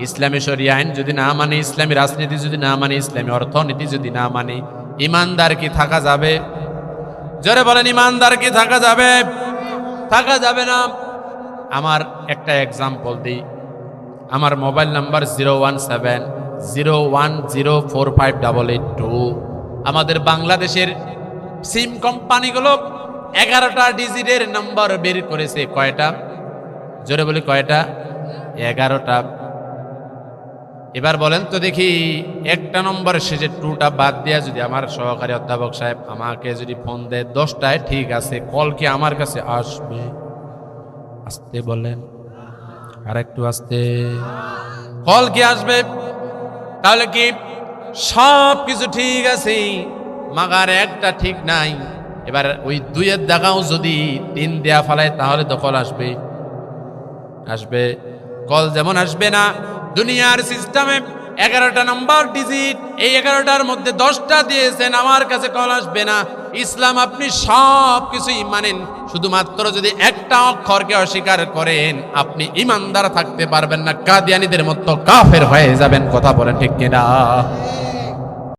ইসলামী শরিয়া আইন যদি না মানি, ইসলামী রাজনীতি যদি না মানি, ইসলামী অর্থনীতি যদি না মানি, ইমানদার কি থাকা যাবে? জোরে বলেন, ইমানদার কি থাকা যাবে? থাকা যাবে না। আমার একটা এক্সাম্পল দিই। আমার মোবাইল নাম্বার 01701045882। আমাদের বাংলাদেশের সিম কোম্পানিগুলো 11টা ডিজিটের নাম্বার বের করেছে। কয়টা? জোরে বলি কয়টা? 11টা। এবার বলেন তো দেখি, একটা নম্বর শেষে 2টা বাদ দিয়া যদি আমার সহকারী অধ্যাপক সাহেব আমাকে যদি ফোন দেয় 10টায়, ঠিক আছে, কল কি আমার কাছে আসবে? আসতে বলেন, আর একটু আসতে। কল কি আসবে? তাহলে কি সব কিছু ঠিক আছে, মাগার একটা ঠিক নাই। এবার ওই 2-এর জায়গাও যদি 3 দেয়া ফেলায় তাহলে তো কল আসবে? আসবে? কল যেমন আসবে না, দুনিয়ার সিস্টেমে 11টা নাম্বার ডিজিট, এই 11টার মধ্যে 10টা দিয়েছেন, আমার কাছে কল আসবে না। ইসলাম আপনি সব কিছুই মানেন, শুধুমাত্র যদি একটা অক্ষরকে অস্বীকার করেন আপনি ইমানদার থাকতে পারবেন না, কাদিয়ানীদের মতো কাফের হয়ে যাবেন। কথা বলেন ঠিক কিনা?